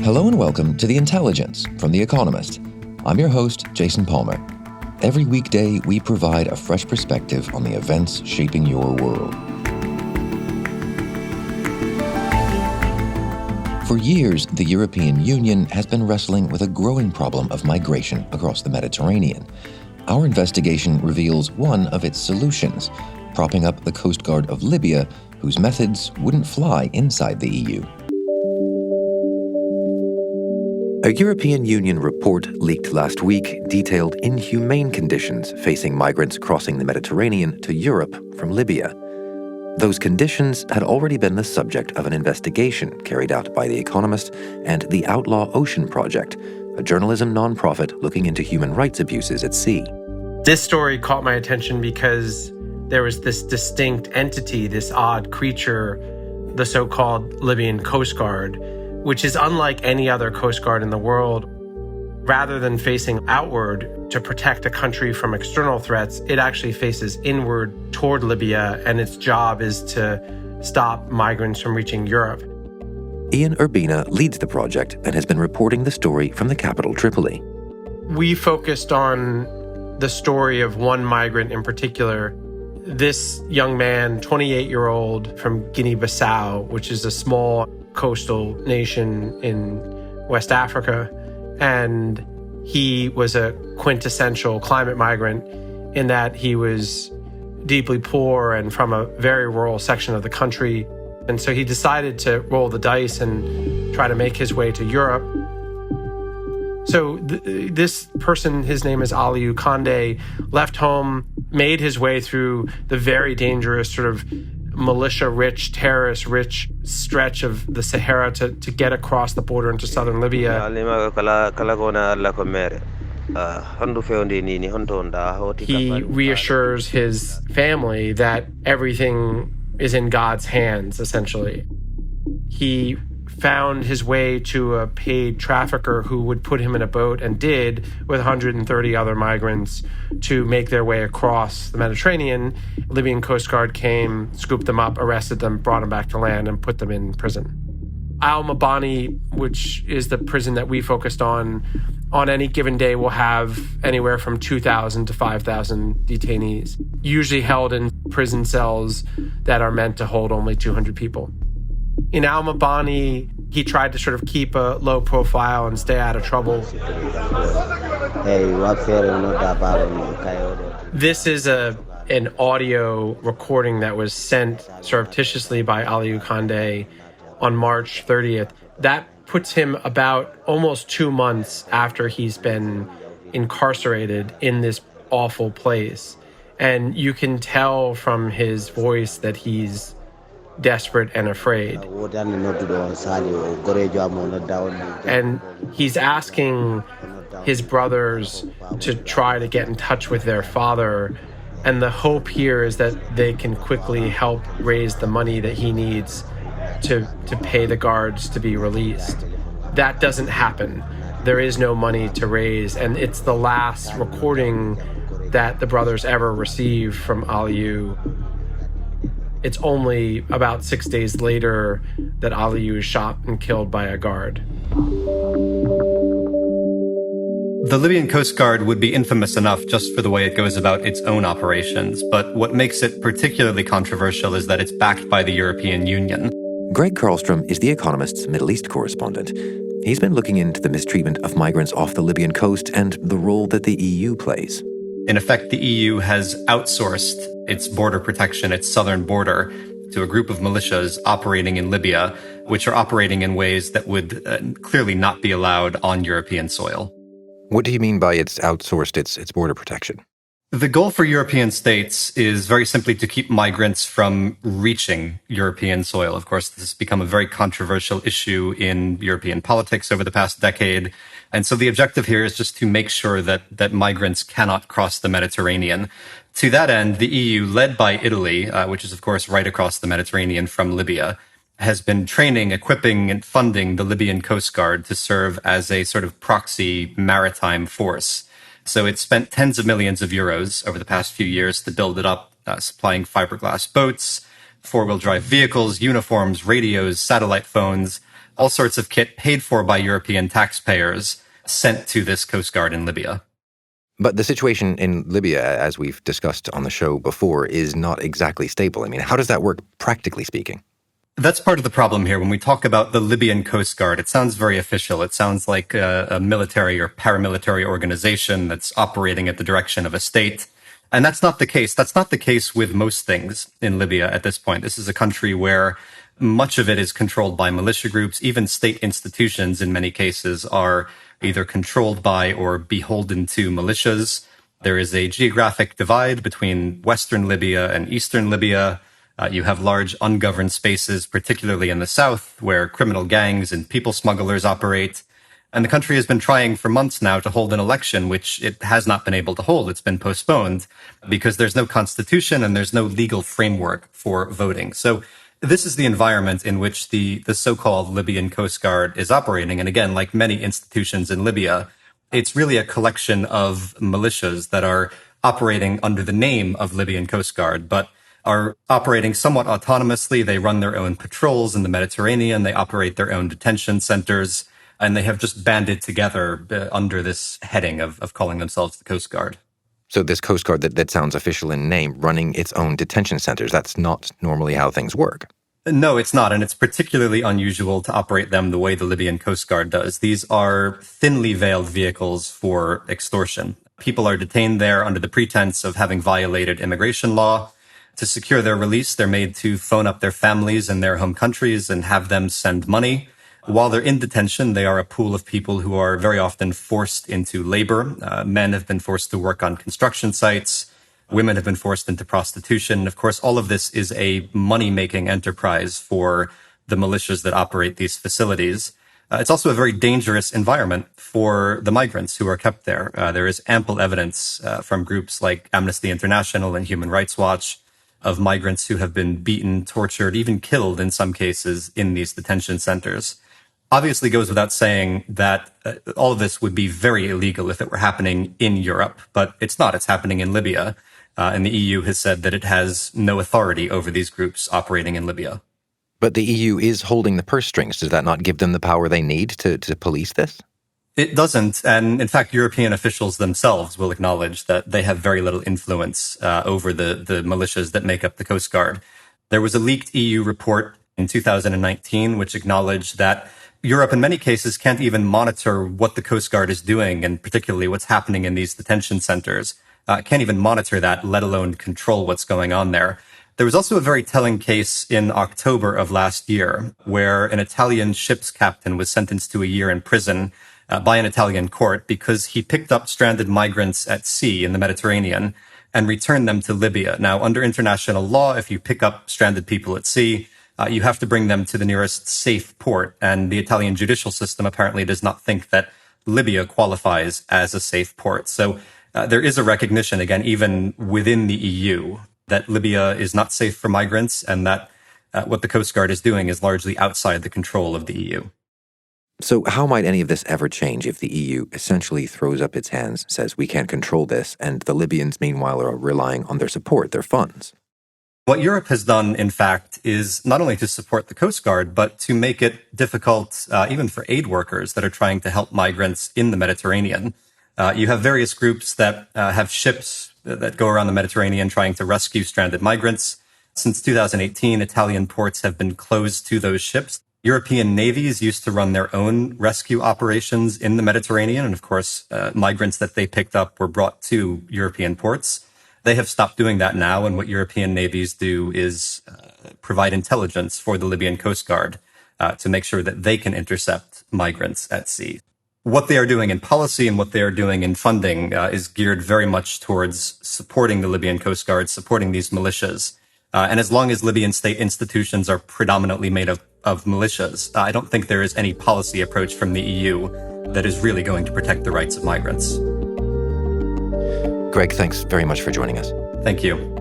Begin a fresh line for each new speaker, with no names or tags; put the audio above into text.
Hello and welcome to The Intelligence from The Economist. I'm your host, Jason Palmer. Every weekday, we provide a fresh perspective on the events shaping your world. For years, the European Union has been wrestling with a growing problem of migration across the Mediterranean. Our investigation reveals one of its solutions, propping up the Coast Guard of Libya, whose methods wouldn't fly inside the EU. A European Union report leaked last week detailed inhumane conditions facing migrants crossing the Mediterranean to Europe from Libya. Those conditions had already been the subject of an investigation carried out by The Economist and the Outlaw Ocean Project, a journalism nonprofit looking into human rights abuses at sea.
This story caught my attention because there was this distinct entity, this odd creature, the so-called Libyan Coast Guard, which is unlike any other Coast Guard in the world. Rather than facing outward to protect a country from external threats, it actually faces inward toward Libya, and its job is to stop migrants from reaching Europe.
Ian Urbina leads the project and has been reporting the story from the capital, Tripoli.
We focused on the story of one migrant in particular. This young man, 28-year-old from Guinea-Bissau, which is a small coastal nation in West Africa. And he was a quintessential climate migrant in that he was deeply poor and from a very rural section of the country. And so he decided to roll the dice and try to make his way to Europe. So this person, his name is Aliou Kandé, left home, made his way through the very dangerous sort of militia-rich, terrorist-rich stretch of the Sahara to get across the border into southern Libya. He reassures his family that everything is in God's hands, essentially. He found his way to a paid trafficker who would put him in a boat, and did, with 130 other migrants, to make their way across the Mediterranean. Libyan Coast Guard came, scooped them up, arrested them, brought them back to land, and put them in prison. Al-Mabani, which is the prison that we focused on any given day will have anywhere from 2,000 to 5,000 detainees, usually held in prison cells that are meant to hold only 200 people. In Al-Mabani, he tried to sort of keep a low profile and stay out of trouble. This is an audio recording that was sent surreptitiously by Aliou Kandé on March 30th. That puts him about almost 2 months after he's been incarcerated in this awful place. And you can tell from his voice that he's desperate and afraid. And he's asking his brothers to try to get in touch with their father. And the hope here is that they can quickly help raise the money that he needs to pay the guards to be released. That doesn't happen. There is no money to raise. And it's the last recording that the brothers ever received from Aliou. It's only about 6 days later that Aliou is shot and killed by a guard.
The Libyan Coast Guard would be infamous enough just for the way it goes about its own operations, but what makes it particularly controversial is that it's backed by the European Union.
Greg Karlstrom is The Economist's Middle East correspondent. He's been looking into the mistreatment of migrants off the Libyan coast and the role that the EU plays.
In effect, the EU has outsourced its border protection, its southern border, to a group of militias operating in Libya, which are operating in ways that would clearly not be allowed on European soil.
What do you mean by it's outsourced its border protection?
The goal for European states is very simply to keep migrants from reaching European soil. Of course, this has become a very controversial issue in European politics over the past decade. And so the objective here is just to make sure that migrants cannot cross the Mediterranean. To that end, the EU, led by Italy, which is, of course, right across the Mediterranean from Libya, has been training, equipping, and funding the Libyan Coast Guard to serve as a sort of proxy maritime force. So it spent tens of millions of euros over the past few years to build it up, supplying fiberglass boats, four-wheel drive vehicles, uniforms, radios, satellite phones, all sorts of kit paid for by European taxpayers sent to this Coast Guard in Libya.
But the situation in Libya, as we've discussed on the show before, is not exactly stable. I mean, how does that work, practically speaking?
That's part of the problem here. When we talk about the Libyan Coast Guard, it sounds very official. It sounds like a military or paramilitary organization that's operating at the direction of a state. And that's not the case. That's not the case with most things in Libya at this point. This is a country where much of it is controlled by militia groups. Even state institutions, in many cases, are either controlled by or beholden to militias. There is a geographic divide between Western Libya and Eastern Libya. You have large ungoverned spaces, particularly in the south, where criminal gangs and people smugglers operate. And the country has been trying for months now to hold an election, which it has not been able to hold. It's been postponed because there's no constitution and there's no legal framework for voting. So this is the environment in which the so-called Libyan Coast Guard is operating. And again, like many institutions in Libya, it's really a collection of militias that are operating under the name of Libyan Coast Guard, but are operating somewhat autonomously. They run their own patrols in the Mediterranean. They operate their own detention centers, and they have just banded together under this heading of calling themselves the Coast Guard.
So this Coast Guard that sounds official in name, running its own detention centers, that's not normally how things work.
No, it's not. And it's particularly unusual to operate them the way the Libyan Coast Guard does. These are thinly veiled vehicles for extortion. People are detained there under the pretense of having violated immigration law. To secure their release, they're made to phone up their families in their home countries and have them send money. While they're in detention, they are a pool of people who are very often forced into labor. Men have been forced to work on construction sites. Women have been forced into prostitution. Of course, all of this is a money-making enterprise for the militias that operate these facilities. It's also a very dangerous environment for the migrants who are kept there. There is ample evidence from groups like Amnesty International and Human Rights Watch of migrants who have been beaten, tortured, even killed in some cases in these detention centers. Obviously goes without saying that all of this would be very illegal if it were happening in Europe, but it's not. It's happening in Libya. And the EU has said that it has no authority over these groups operating in Libya.
But the EU is holding the purse strings. Does that not give them the power they need to police this?
It doesn't. And in fact, European officials themselves will acknowledge that they have very little influence over the militias that make up the Coast Guard. There was a leaked EU report in 2019 which acknowledged that Europe in many cases can't even monitor what the Coast Guard is doing, and particularly what's happening in these detention centers. Can't even monitor that, let alone control what's going on there. There was also a very telling case in October of last year where an Italian ship's captain was sentenced to a year in prison by an Italian court because he picked up stranded migrants at sea in the Mediterranean and returned them to Libya. Now, under international law, if you pick up stranded people at sea, you have to bring them to the nearest safe port. And the Italian judicial system apparently does not think that Libya qualifies as a safe port. So there is a recognition, again, even within the EU, that Libya is not safe for migrants and that what the Coast Guard is doing is largely outside the control of the EU.
So how might any of this ever change if the EU essentially throws up its hands, says we can't control this, and the Libyans, meanwhile, are relying on their support, their funds?
What Europe has done, in fact, is not only to support the Coast Guard, but to make it difficult even for aid workers that are trying to help migrants in the Mediterranean. You have various groups that have ships that go around the Mediterranean trying to rescue stranded migrants. Since 2018, Italian ports have been closed to those ships. European navies used to run their own rescue operations in the Mediterranean. And of course, migrants that they picked up were brought to European ports. They have stopped doing that now. And what European navies do is provide intelligence for the Libyan Coast Guard to make sure that they can intercept migrants at sea. What they are doing in policy and what they are doing in funding is geared very much towards supporting the Libyan Coast Guard, supporting these militias. And as long as Libyan state institutions are predominantly made of militias, I don't think there is any policy approach from the EU that is really going to protect the rights of migrants.
Greg, thanks very much for joining us.
Thank you.